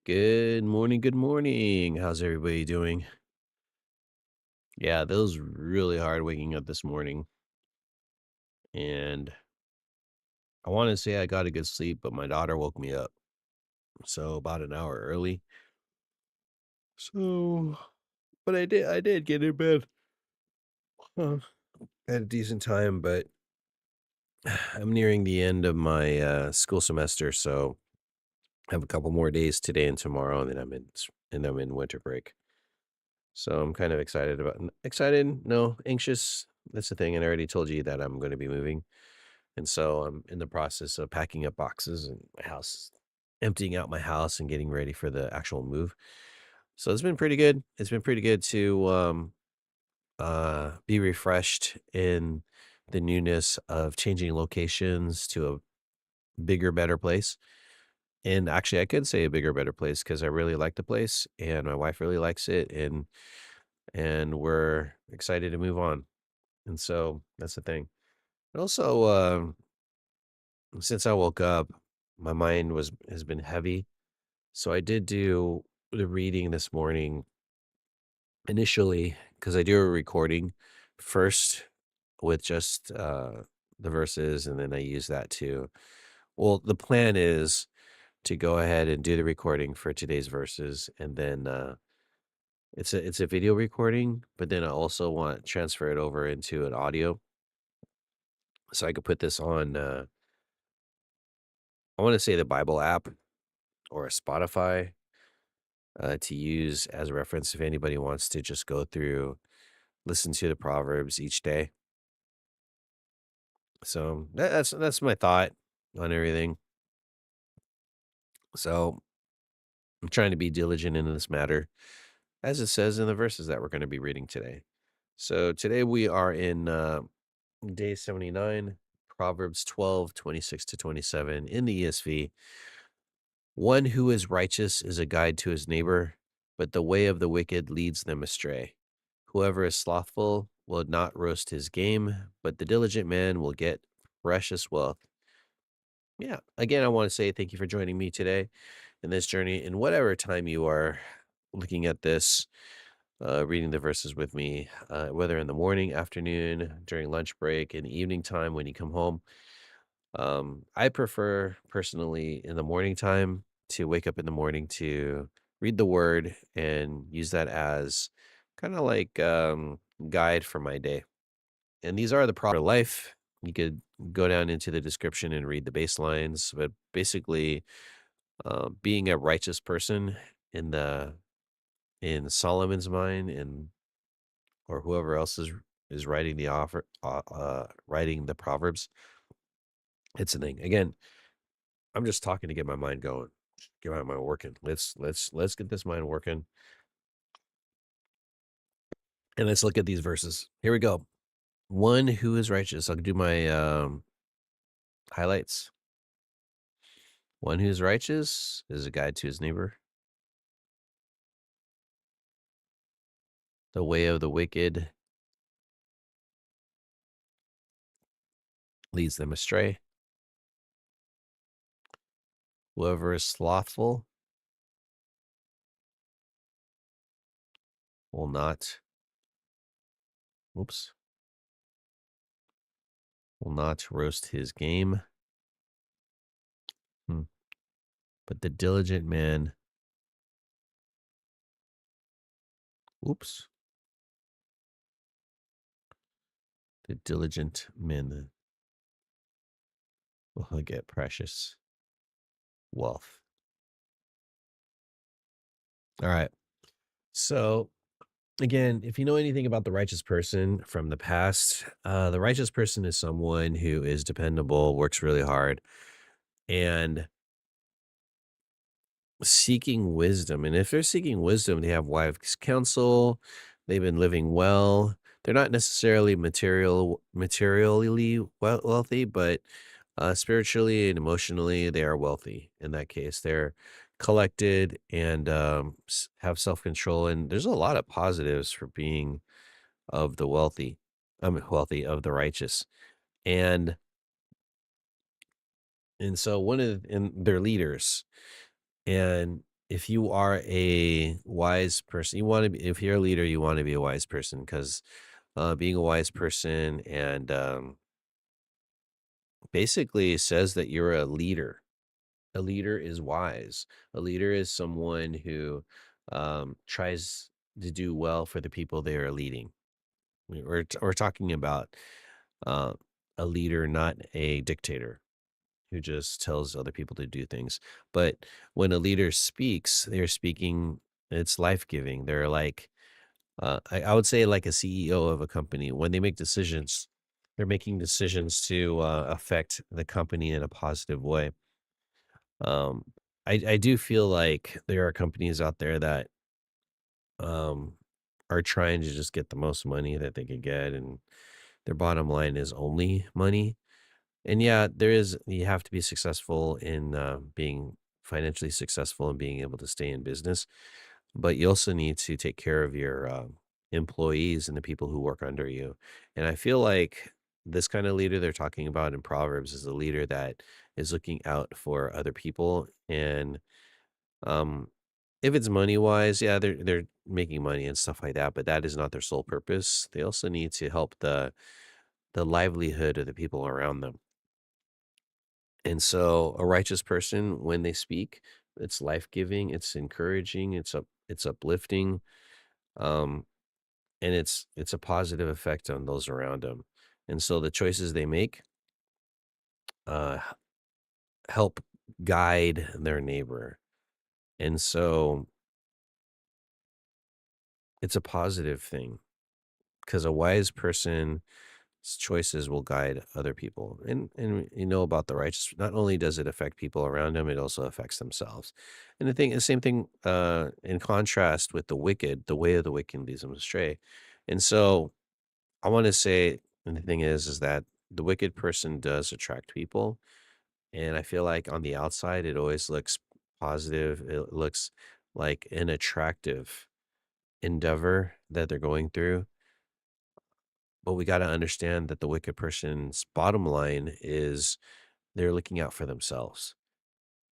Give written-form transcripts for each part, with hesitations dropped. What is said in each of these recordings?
Good morning. Good morning. How's everybody doing? Yeah, that was really hard waking up this morning. And I want to say I got a good sleep, but my daughter woke me up. So about an hour early. So, but I did get in bed. Huh. Had a decent time, but I'm nearing the end of my school semester. So I have a couple more days today and tomorrow, and then I'm in winter break. So I'm kind of excited, no, anxious. That's the thing. And I already told you that I'm going to be moving. And so I'm in the process of packing up boxes and my house, emptying out my house and getting ready for the actual move. So it's been pretty good. It's been pretty good to be refreshed in the newness of changing locations to a bigger, better place. And actually, I could say a bigger, better place because I really like the place and my wife really likes it, and we're excited to move on. And so that's the thing. But also, since I woke up, my mind has been heavy. So I did do the reading this morning initially because I do a recording first with just the verses, and then I use that too. Well, the plan is to go ahead and do the recording for today's verses, and then it's a video recording, but then I also want to transfer it over into an audio so I could put this on. I want to say the Bible app or a Spotify to use as a reference if anybody wants to just go through, listen to the Proverbs each day. So that's my thought on everything. So I'm trying to be diligent in this matter, as it says in the verses that we're going to be reading today. So today we are in day 79, Proverbs 12:26 to 27 in the ESV. One who is righteous is a guide to his neighbor, but the way of the wicked leads them astray. Whoever is slothful will not roast his game, but the diligent man will get precious wealth. Yeah, again, I want to say thank you for joining me today in this journey. In whatever time you are looking at this, reading the verses with me, whether in the morning, afternoon, during lunch break, in the evening time when you come home. I prefer personally in the morning time to wake up in the morning to read the word and use that as kind of like guide for my day. And these are the proper life. You could go down into the description and read the baselines, but basically, being a righteous person in the in Solomon's mind, and or whoever else is writing the writing the proverbs, it's a thing. Again, I'm just talking to get my mind going, get my mind working. Let's get this mind working, and let's look at these verses. Here we go. One who is righteous. I'll do my highlights. One who is righteous is a guide to his neighbor. The way of the wicked leads them astray. Whoever is slothful will not, oops, will not roast his game. Hmm. But the diligent man, oops, the diligent men will get precious wealth. All right. So again, if you know anything about the righteous person from the past, the righteous person is someone who is dependable, works really hard, and seeking wisdom. And if they're seeking wisdom, they have wise counsel, they've been living well. They're not necessarily materially wealthy, but spiritually and emotionally, they are wealthy. In that case, they're collected and have self control. And there's a lot of positives for being of the wealthy. Wealthy of the righteous, and so one of and they're leaders, and if you are a wise person, you want to be, if you're a leader, you want to be a wise person because being a wise person and basically says that you're a leader. A leader is wise. A leader is someone who tries to do well for the people they are leading. We're talking about uh, a leader, not a dictator who just tells other people to do things. But when a leader speaks, they're speaking, it's life giving. They're like, I would say, like a CEO of a company. When they make decisions, they're making decisions to affect the company in a positive way. Um, I do feel like there are companies out there that um, are trying to just get the most money that they could get, and their bottom line is only money. And yeah, you have to be successful in being financially successful and being able to stay in business, but you also need to take care of your employees and the people who work under you. And I feel like this kind of leader they're talking about in Proverbs is a leader that is looking out for other people. And um, if it's money wise, yeah, they're making money and stuff like that, but that is not their sole purpose. They also need to help the livelihood of the people around them. And so a righteous person, when they speak, it's life-giving, it's encouraging, it's uplifting, um, and it's a positive effect on those around them. And so the choices they make h- help guide their neighbor. And so it's a positive thing because a wise person choices will guide other people. And you know about the righteous, not only does it affect people around them, it also affects themselves. And the same thing in contrast with the wicked, the way of the wicked leads them astray. And so I want to say, and the thing is that the wicked person does attract people. And I feel like on the outside, it always looks positive. It looks like an attractive endeavor that they're going through, but we gotta understand that the wicked person's bottom line is they're looking out for themselves.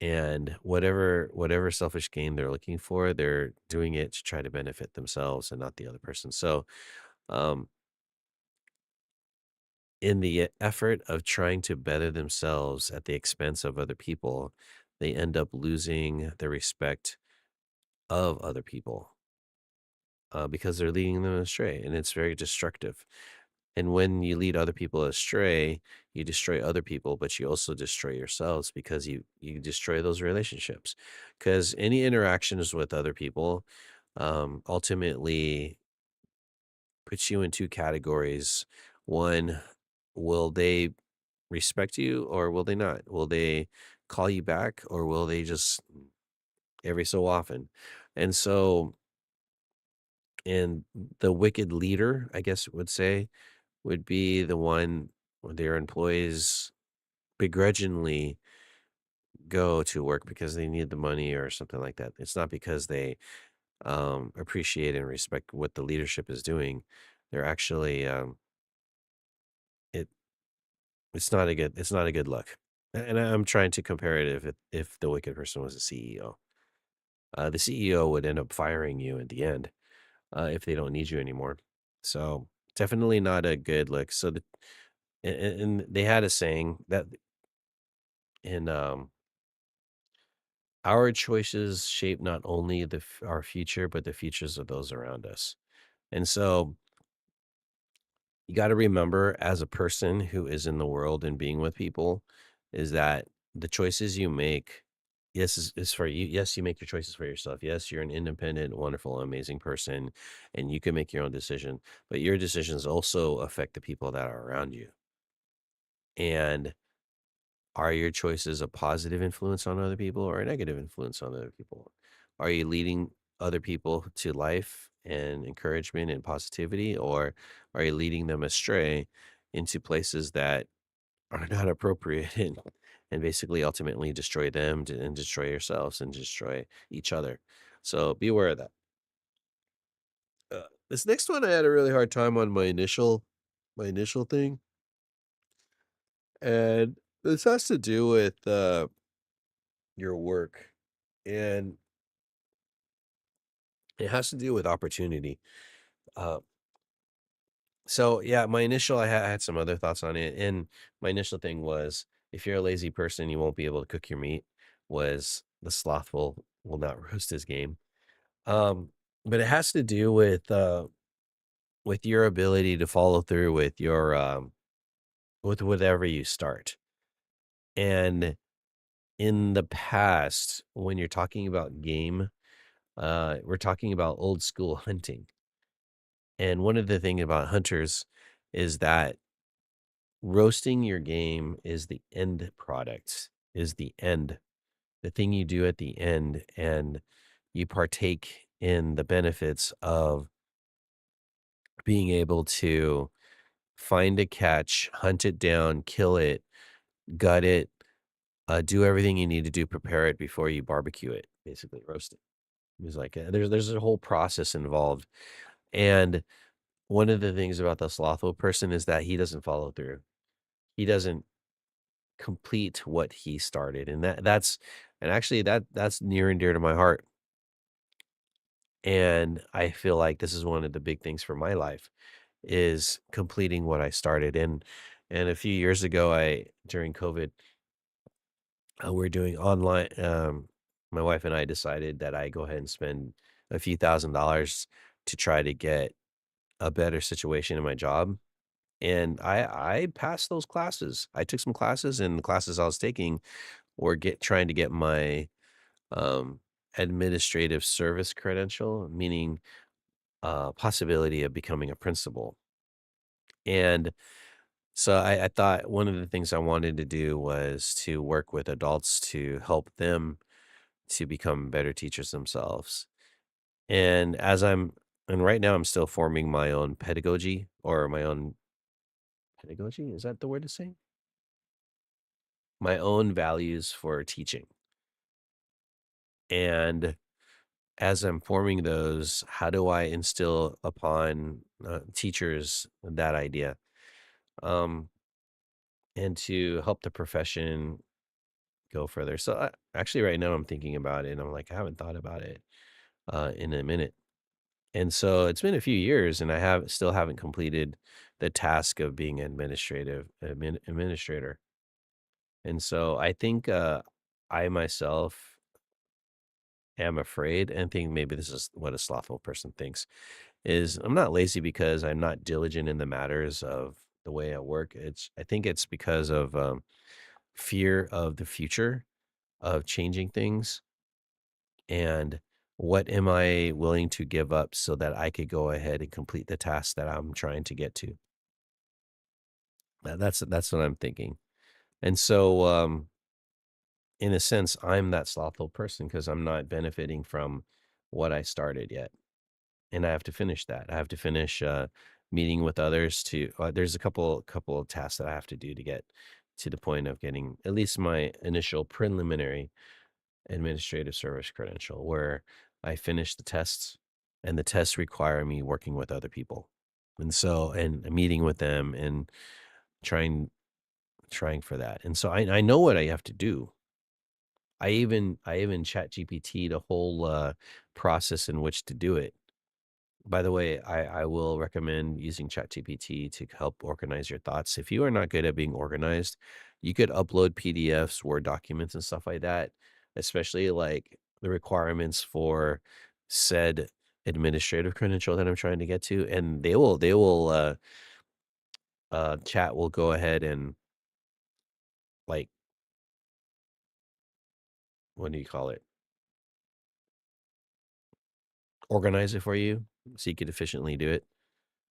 And whatever selfish gain they're looking for, they're doing it to try to benefit themselves and not the other person. So, um, in the effort of trying to better themselves at the expense of other people, they end up losing the respect of other people because they're leading them astray, and it's very destructive. And when you lead other people astray, you destroy other people, but you also destroy yourselves because you destroy those relationships. Because any interactions with other people ultimately puts you in two categories. One, will they respect you or will they not? Will they call you back or will they just every so often? And so, and the wicked leader, I guess would say, would be the one where their employees begrudgingly go to work because they need the money or something like that. It's not because they appreciate and respect what the leadership is doing. They're actually it. It's not a good look. And I'm trying to compare it if the wicked person was a CEO. The CEO would end up firing you at the end if they don't need you anymore. So definitely not a good look. So and they had a saying that in our choices shape not only our future, but the futures of those around us. And so you got to remember as a person who is in the world and being with people is that the choices you make, yes, is for you. Yes, you make your choices for yourself. Yes, you're an independent, wonderful, amazing person and you can make your own decision, but your decisions also affect the people that are around you. And are your choices a positive influence on other people or a negative influence on other people? Are you leading other people to life and encouragement and positivity, or are you leading them astray into places that are not appropriate and basically ultimately destroy them and destroy yourselves and destroy each other? So be aware of that. This next one, I had a really hard time on my initial thing, and this has to do with your work. And It has to do with opportunity. Uh, so yeah, I had some other thoughts on it, and my initial thing was if you're a lazy person, you won't be able to cook your meat. Was the slothful will not roast his game. Um, but it has to do with your ability to follow through with your with whatever you start. And in the past, when you're talking about game, we're talking about old school hunting. And one of the things about hunters is that roasting your game is the end product, is the end, the thing you do at the end, and you partake in the benefits of being able to find a catch, hunt it down, kill it, gut it, do everything you need to do, prepare it before you barbecue it, basically roast it. It's like there's a whole process involved, and one of the things about the slothful person is that he doesn't follow through. He doesn't complete what he started, and actually that's near and dear to my heart. And I feel like this is one of the big things for my life is completing what I started. And a few years ago, I during COVID, we're doing online. My wife and I decided that I go ahead and spend a few $1,000s to try to get a better situation in my job. And I passed those classes. I took some classes, and the classes I was taking were get trying to get my um, administrative service credential, meaning possibility of becoming a principal. And so I thought one of the things I wanted to do was to work with adults to help them to become better teachers themselves. And and right now I'm still forming my own pedagogy or my own pedagogy. Is that the word to say? My own values for teaching. And as I'm forming those, how do I instill upon teachers that idea? Um, and to help the profession go further. So actually, right now I'm thinking about it, and I'm like, I haven't thought about it in a minute. And so it's been a few years, and I have still haven't completed the task of being administrator. And so I think I myself am afraid, and think maybe this is what a slothful person thinks is I'm not lazy because I'm not diligent in the matters of the way I work. I think it's because of fear of the future of changing things and what am I willing to give up so that I could go ahead and complete the task that I'm trying to get to. That's what I'm thinking. And so in a sense I'm that slothful person because I'm not benefiting from what I started yet. And I have to finish that. I have to finish meeting with others to there's a couple of tasks that I have to do to get to the point of getting at least my initial preliminary administrative service credential where I finish the tests and the tests require me working with other people. And so and meeting with them and trying trying for that. And so I know what I have to do. I even chat GPT the whole process in which to do it. By the way, I will recommend using ChatGPT to help organize your thoughts. If you are not good at being organized, you could upload PDFs, Word documents, and stuff like that, especially like the requirements for said administrative credential that I'm trying to get to. And chat will go ahead and like, what do you call it? Organize it for you so you could efficiently do it.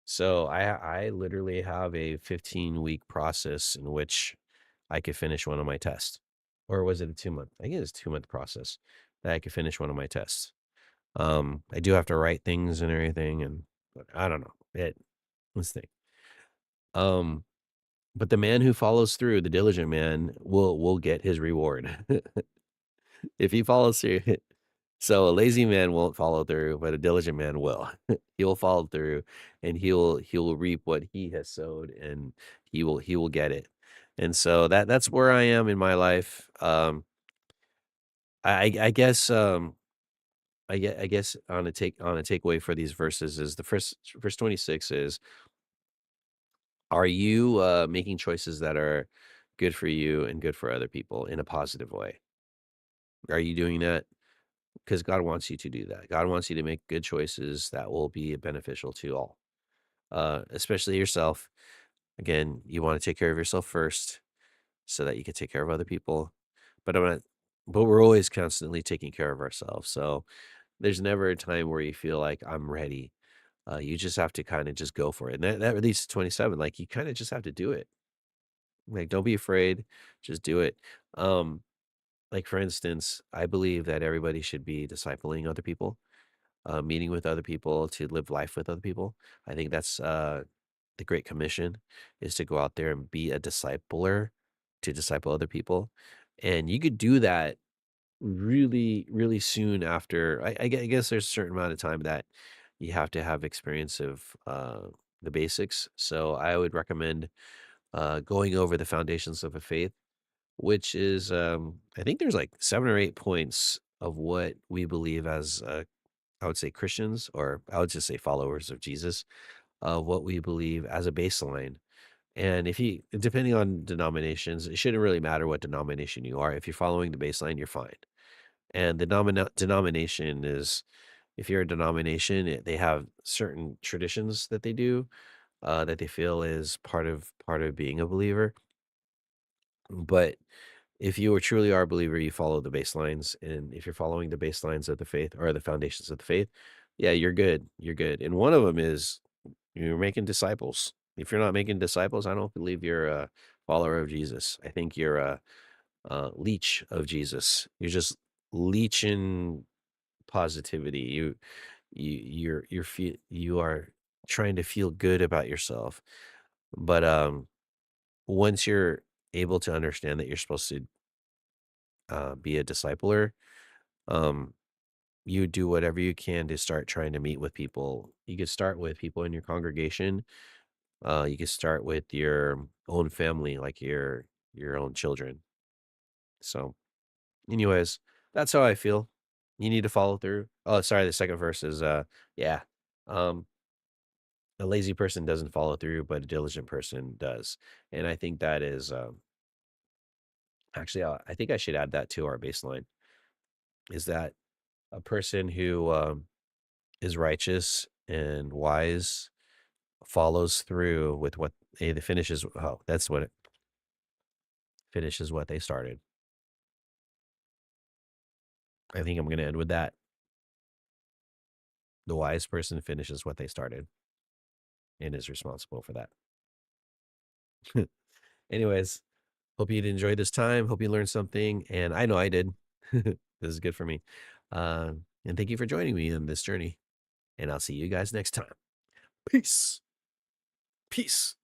So I literally have a 15-week process in which I could finish one of my tests. Or was it a 2 month? I think it's a 2 month process that I could finish one of my tests. I do have to write things and everything, and but I don't know. Let's think. Um, but the man who follows through, the diligent man, will get his reward. If he follows through. So a lazy man won't follow through, but a diligent man will. He will follow through and he will reap what he has sowed and he will get it. And so that's where I am in my life. I guess I guess on a takeaway for these verses is the first verse 26 is, are you making choices that are good for you and good for other people in a positive way? Are you doing that? Because God wants you to do that. God wants you to make good choices that will be beneficial to all, especially yourself. Again, you want to take care of yourself first so that you can take care of other people. But I'm not, but we're always constantly taking care of ourselves. So there's never a time where you feel like I'm ready. You just have to kind of just go for it. And that leads to 27. Like you kind of just have to do it. Like, don't be afraid. Just do it. Um, like for instance, I believe that everybody should be discipling other people, meeting with other people to live life with other people. I think that's the Great Commission is to go out there and be a discipler, to disciple other people. And you could do that really, really soon after. I guess there's a certain amount of time that you have to have experience of the basics. So I would recommend going over the foundations of a faith, which is, I think there's like 7 or 8 points of what we believe as, I would say Christians, or I would just say followers of Jesus, what we believe as a baseline. And if you, depending on denominations, it shouldn't really matter what denomination you are. If you're following the baseline, you're fine. And the denomination is, if you're a denomination, they have certain traditions that they do, that they feel is part of being a believer. But if you truly are a believer, you follow the baselines, and if you're following the baselines of the faith or the foundations of the faith, yeah, you're good. You're good. And one of them is you're making disciples. If you're not making disciples, I don't believe you're a follower of Jesus. I think you're a leech of Jesus. You're just leeching positivity. You are trying to feel good about yourself. But once you're able to understand that you're supposed to be a discipler, um, you do whatever you can to start trying to meet with people. You could start with people in your congregation. You could start with your own family, like your own children. So, anyways, that's how I feel. You need to follow through. Oh, sorry, the second verse is yeah. Um, a lazy person doesn't follow through, but a diligent person does. And I think that is actually I think I should add that to our baseline, is that a person who is righteous and wise follows through with what the finishes. Oh, that's what it finishes what they started. I think I'm going to end with that. The wise person finishes what they started and is responsible for that. Anyways, hope you'd enjoy this time. Hope you learned something. And I know I did. This is good for me. And thank you for joining me in this journey. And I'll see you guys next time. Peace. Peace.